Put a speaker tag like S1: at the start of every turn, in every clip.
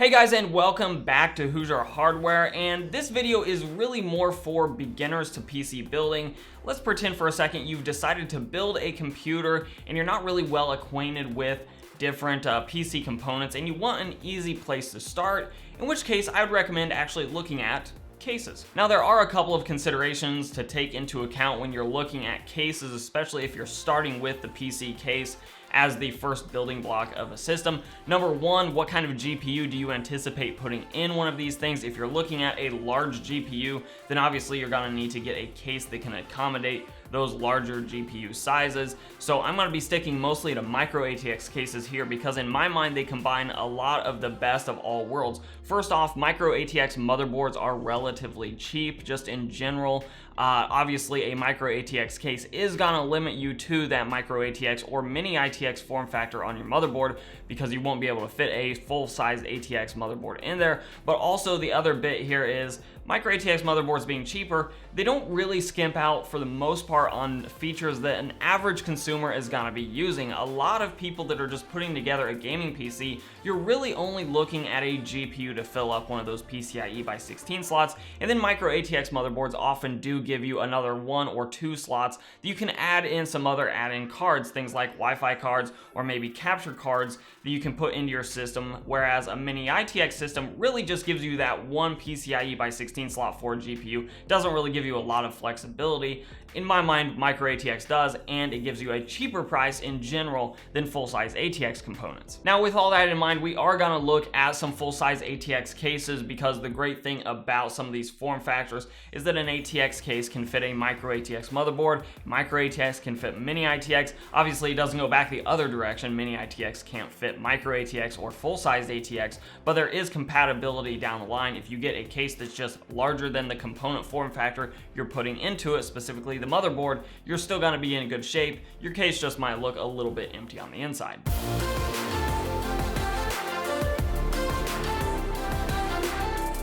S1: Hey guys, and welcome back to Hoosier Hardware, and this video is really more for beginners to PC building. Let's pretend for a second you've decided to build a computer and you're not really well acquainted with different PC components and you want an easy place to start, in which case I would recommend actually looking at cases. Now there are a couple of considerations to take into account when you're looking at cases, especially if you're starting with the PC case as the first building block of a system. Number one, what kind of GPU do you anticipate putting in one of these things? If you're looking at a large GPU, then obviously you're gonna need to get a case that can accommodate those larger GPU sizes. So I'm gonna be sticking mostly to micro ATX cases here because in my mind, they combine a lot of the best of all worlds. First off, micro ATX motherboards are relatively cheap, just in general. Obviously, a micro ATX case is gonna limit you to that micro ATX or mini ITX form factor on your motherboard because you won't be able to fit a full-size ATX motherboard in there. But also the other bit here is micro ATX motherboards being cheaper, they don't really skimp out for the most part on features that an average consumer is gonna be using. A lot of people that are just putting together a gaming PC, you're really only looking at a GPU to fill up one of those PCIe by 16 slots, and then micro ATX motherboards often do give you another 1 or 2 slots that you can add in some other add-in cards, things like Wi-Fi cards or maybe capture cards that you can put into your system, whereas a mini ITX system really just gives you that one PCIe by 16 slot for GPU, doesn't really give you a lot of flexibility. In my mind, micro ATX does, and it gives you a cheaper price in general than full-size ATX components. Now, with all that in mind, we are gonna look at some full-size ATX cases because the great thing about some of these form factors is that an ATX case can fit a micro ATX motherboard, micro ATX can fit mini ITX. Obviously, it doesn't go back the other direction. Mini ITX can't fit micro ATX or full-size ATX, but there is compatibility down the line if you get a case that's just larger than the component form factor you're putting into it, specifically the motherboard, you're still gonna be in good shape. Your case just might look a little bit empty on the inside.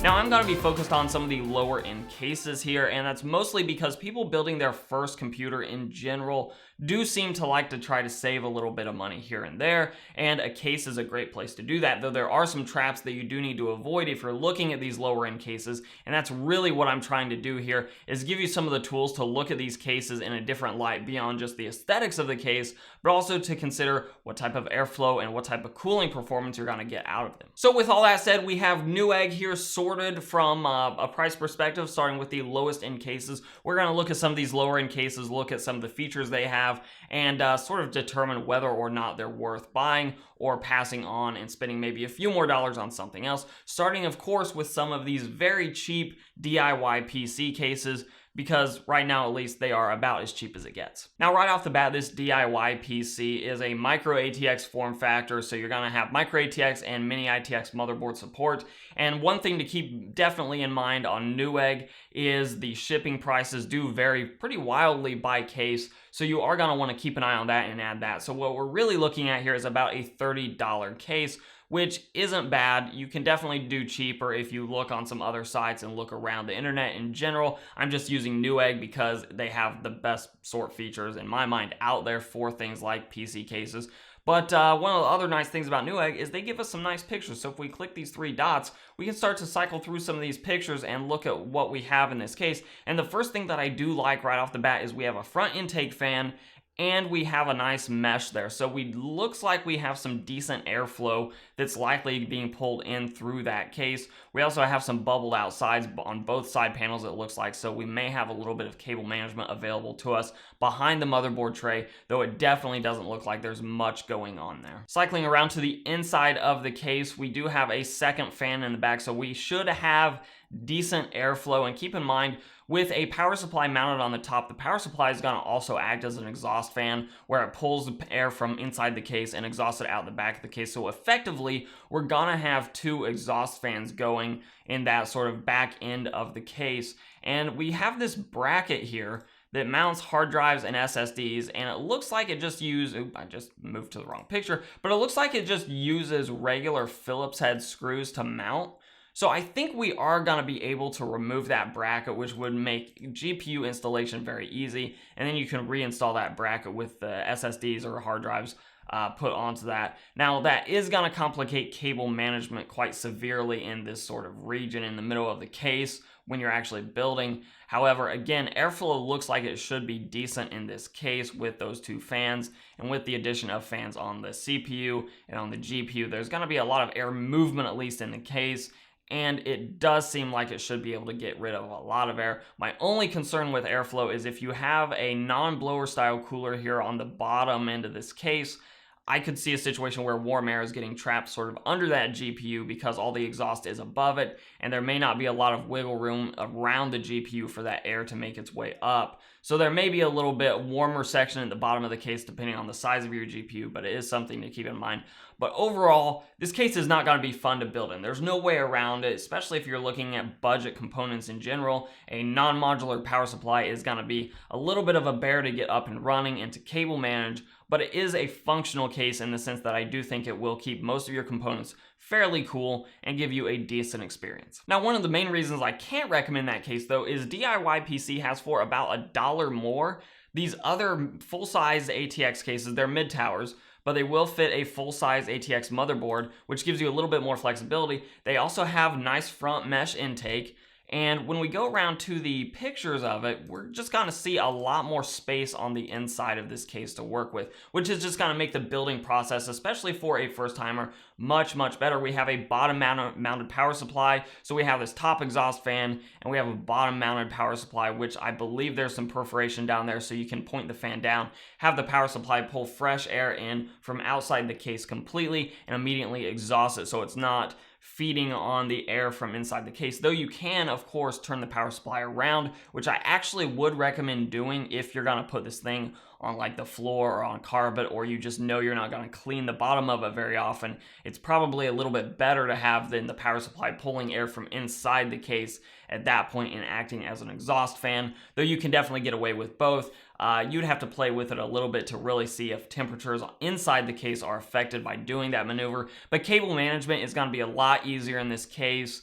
S1: Now I'm gonna be focused on some of the lower end cases here, and that's mostly because people building their first computer in general do seem to like to try to save a little bit of money here and there, and a case is a great place to do that, though there are some traps that you do need to avoid if you're looking at these lower end cases, and that's really what I'm trying to do here, is give you some of the tools to look at these cases in a different light beyond just the aesthetics of the case, but also to consider what type of airflow and what type of cooling performance you're gonna get out of them. So with all that said, we have Newegg here sorted from a price perspective, starting with the lowest end cases. We're gonna look at some of these lower end cases, look at some of the features they have, and sort of determine whether or not they're worth buying or passing on and spending maybe a few more dollars on something else. Starting, of course, with some of these very cheap DIY PC cases, because right now at least they are about as cheap as it gets. Now right off the bat, this DIY PC is a micro ATX form factor, so you're gonna have micro ATX and mini ITX motherboard support. And one thing to keep definitely in mind on Newegg is the shipping prices do vary pretty wildly by case, so you are gonna wanna keep an eye on that and add that. So what we're really looking at here is about a $30 case, which isn't bad. You can definitely do cheaper if you look on some other sites and look around the internet in general. I'm just using Newegg because they have the best sort features in my mind out there for things like PC cases. But one of the other nice things about Newegg is they give us some nice pictures. So if we click these 3 dots, we can start to cycle through some of these pictures and look at what we have in this case. And the first thing that I do like right off the bat is we have a front intake fan and we have a nice mesh there. So looks like we have some decent airflow that's likely being pulled in through that case. We also have some bubbled out sides on both side panels, it looks like, so we may have a little bit of cable management available to us behind the motherboard tray, though it definitely doesn't look like there's much going on there. Cycling around to the inside of the case, we do have a second fan in the back, so we should have decent airflow. And keep in mind, with a power supply mounted on the top, the power supply is gonna also act as an exhaust fan where it pulls the air from inside the case and exhausts it out the back of the case. So effectively, we're gonna have 2 exhaust fans going in that sort of back end of the case. And we have this bracket here that mounts hard drives and SSDs, and it looks like it just I just moved to the wrong picture, but it looks like it just uses regular Phillips head screws to mount. So I think we are going to be able to remove that bracket, which would make GPU installation very easy. And then you can reinstall that bracket with the SSDs or hard drives put onto that. Now, that is going to complicate cable management quite severely in this sort of region in the middle of the case when you're actually building. However, again, airflow looks like it should be decent in this case with those two fans, and with the addition of fans on the CPU and on the GPU, there's going to be a lot of air movement, at least in the case, and it does seem like it should be able to get rid of a lot of air. My only concern with airflow is if you have a non-blower style cooler here on the bottom end of this case, I could see a situation where warm air is getting trapped sort of under that GPU because all the exhaust is above it, and there may not be a lot of wiggle room around the GPU for that air to make its way up. So there may be a little bit warmer section at the bottom of the case depending on the size of your GPU, but it is something to keep in mind. But overall, this case is not going to be fun to build in. There's no way around it, especially if you're looking at budget components in general. A non-modular power supply is going to be a little bit of a bear to get up and running and to cable manage, but it is a functional case in the sense that I do think it will keep most of your components fairly cool and give you a decent experience. Now, one of the main reasons I can't recommend that case though is DIY PC has for about $1 more these other full-size ATX cases. They're mid-towers, but they will fit a full-size ATX motherboard, which gives you a little bit more flexibility. They also have nice front mesh intake, and when we go around to the pictures of it, we're just gonna see a lot more space on the inside of this case to work with, which is just gonna make the building process, especially for a first-timer, much better. We have a bottom mounted power supply, so we have this top exhaust fan, and we have a bottom mounted power supply, which I believe there's some perforation down there, so you can point the fan down, have the power supply pull fresh air in from outside the case completely, and immediately exhaust it, so it's not feeding on the air from inside the case. Though you can, of course, turn the power supply around, which I actually would recommend doing if you're gonna put this thing on like the floor or on carpet, or you just know you're not gonna clean the bottom of it very often. It's probably a little bit better to have than the power supply pulling air from inside the case at that point and acting as an exhaust fan, though you can definitely get away with both. You'd have to play with it a little bit to really see if temperatures inside the case are affected by doing that maneuver, but cable management is going to be a lot easier in this case.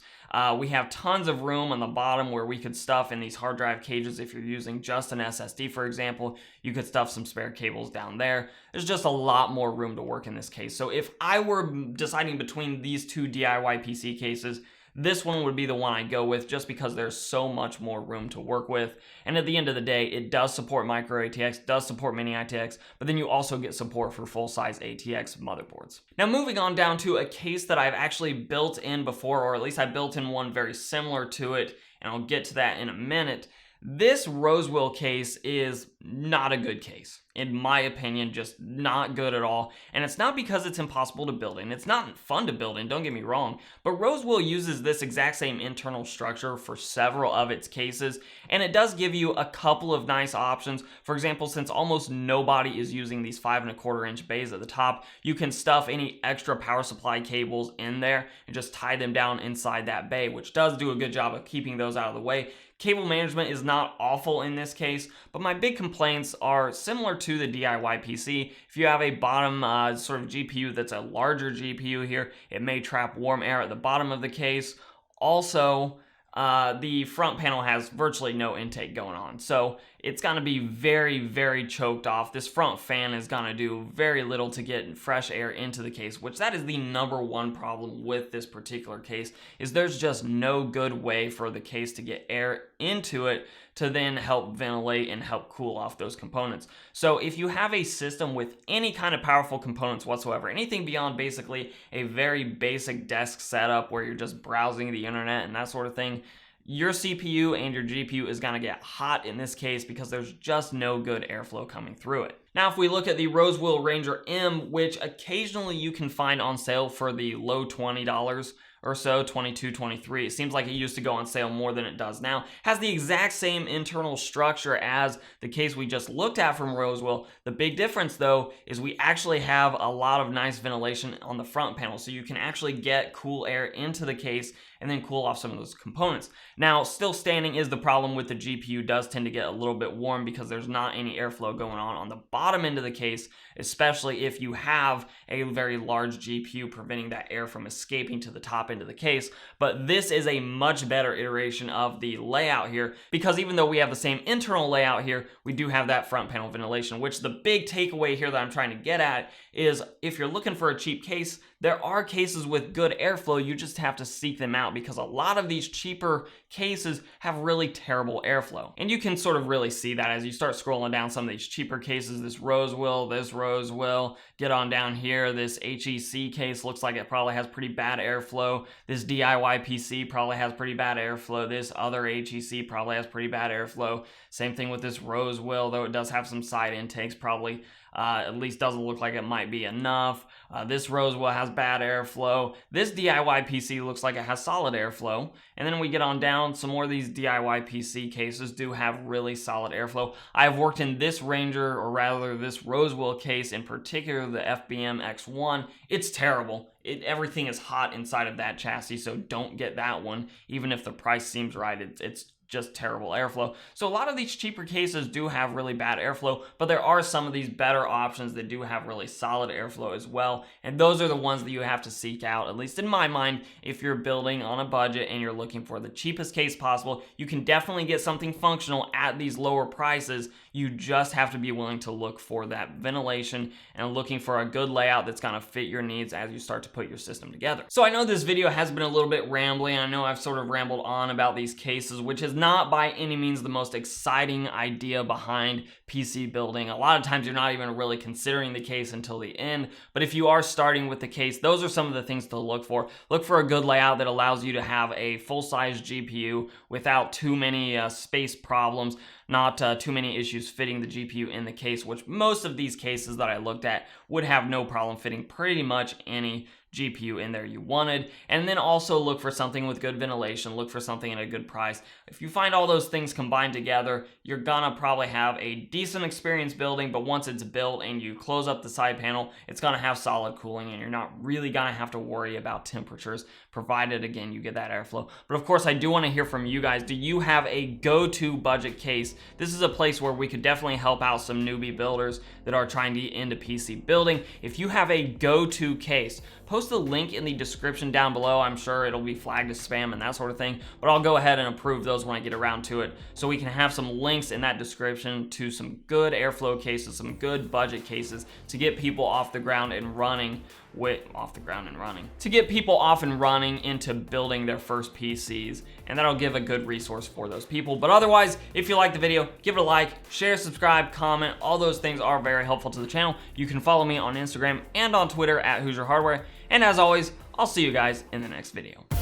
S1: We have tons of room on the bottom where we could stuff in these hard drive cages. If you're using just an SSD, for example, you could stuff some spare cables down there. There's just a lot more room to work in this case. So if I were deciding between these two DIY PC cases, this one would be the one I go with just because there's so much more room to work with. And at the end of the day, it does support micro ATX, does support mini ATX, but then you also get support for full-size ATX motherboards. Now moving on down to a case that I've actually built in before, or at least I built in one very similar to it, and I'll get to that in a minute. This Rosewell case is not a good case. In my opinion, just not good at all. And it's not because it's impossible to build in. It's not fun to build in, don't get me wrong. But Rosewell uses this exact same internal structure for several of its cases. And it does give you a couple of nice options. For example, since almost nobody is using these 5¼ bays at the top, you can stuff any extra power supply cables in there and just tie them down inside that bay, which does do a good job of keeping those out of the way. Cable management is not awful in this case, but my big complaints are similar to the DIY PC. If you have a bottom sort of GPU that's a larger GPU here, it may trap warm air at the bottom of the case. Also, the front panel has virtually no intake going on, so it's going to be very choked off. This front fan is going to do very little to get fresh air into the case, which that is the #1 problem with this particular case, is there's just no good way for the case to get air into it to then help ventilate and help cool off those components. So if you have a system with any kind of powerful components whatsoever, anything beyond basically a very basic desk setup where you're just browsing the internet and that sort of thing, your CPU and your GPU is gonna get hot in this case because there's just no good airflow coming through it. Now, if we look at the Rosewell Ranger M, which occasionally you can find on sale for the low $20 or so, 22, 23. It seems like it used to go on sale more than it does now. Has the exact same internal structure as the case we just looked at from Rosewell. The big difference though is we actually have a lot of nice ventilation on the front panel, so you can actually get cool air into the case and then cool off some of those components. Now, still standing is the problem with the GPU. Does tend to get a little bit warm because there's not any airflow going on the bottom end of the case, especially if you have a very large GPU preventing that air from escaping to the top end into the case. But this is a much better iteration of the layout here, because even though we have the same internal layout here, we do have that front panel ventilation, which the big takeaway here that I'm trying to get at is if you're looking for a cheap case, there are cases with good airflow. You just have to seek them out, because a lot of these cheaper cases have really terrible airflow. And you can sort of really see that as you start scrolling down some of these cheaper cases. This Rose will, get on down here. This HEC case looks like it probably has pretty bad airflow. This DIY PC probably has pretty bad airflow. This other HEC probably has pretty bad airflow. Same thing with this Rose will, though it does have some side intakes, probably at least doesn't look like it might be enough. This Rosewell has bad airflow. This DIY PC looks like it has solid airflow. And then we get on down, some more of these DIY PC cases do have really solid airflow. I've worked in this Ranger, or rather this Rosewell case in particular, the FBM X1. It's terrible. Everything is hot inside of that chassis, so don't get that one. Even if the price seems right, it's just terrible airflow. So a lot of these cheaper cases do have really bad airflow, but there are some of these better options that do have really solid airflow as well. And those are the ones that you have to seek out, at least in my mind, if you're building on a budget and you're looking for the cheapest case possible. You can definitely get something functional at these lower prices. You just have to be willing to look for that ventilation and looking for a good layout that's gonna fit your needs as you start to put your system together. So I know this video has been a little bit rambling. I know I've sort of rambled on about these cases, which is not by any means the most exciting idea behind PC building. A lot of times you're not even really considering the case until the end, but if you are starting with the case, those are some of the things to look for. Look for a good layout that allows you to have a full-size GPU without too many space problems, not too many issues fitting the GPU in the case, which most of these cases that I looked at would have no problem fitting pretty much any GPU in there you wanted. And then also look for something with good ventilation, look for something at a good price. If you find all those things combined together, you're gonna probably have a decent experience building, but once it's built and you close up the side panel, it's gonna have solid cooling and you're not really gonna have to worry about temperatures, provided again you get that airflow. But of course I do wanna hear from you guys. Do you have a go-to budget case? This is a place where we could definitely help out some newbie builders that are trying to get into PC building. If you have a go-to case, post the link in the description down below. I'm sure it'll be flagged as spam and that sort of thing, but I'll go ahead and approve those when I get around to it, so we can have some links in that description to some good airflow cases, some good budget cases to get people off the ground and running to get people off and running into building their first PCs, and that'll give a good resource for those people. But otherwise, if you like the video, give it a like, share, subscribe, comment. All those things are very helpful to the channel. You can follow me on Instagram and on Twitter at Hoosier Hardware. And as always, I'll see you guys in the next video.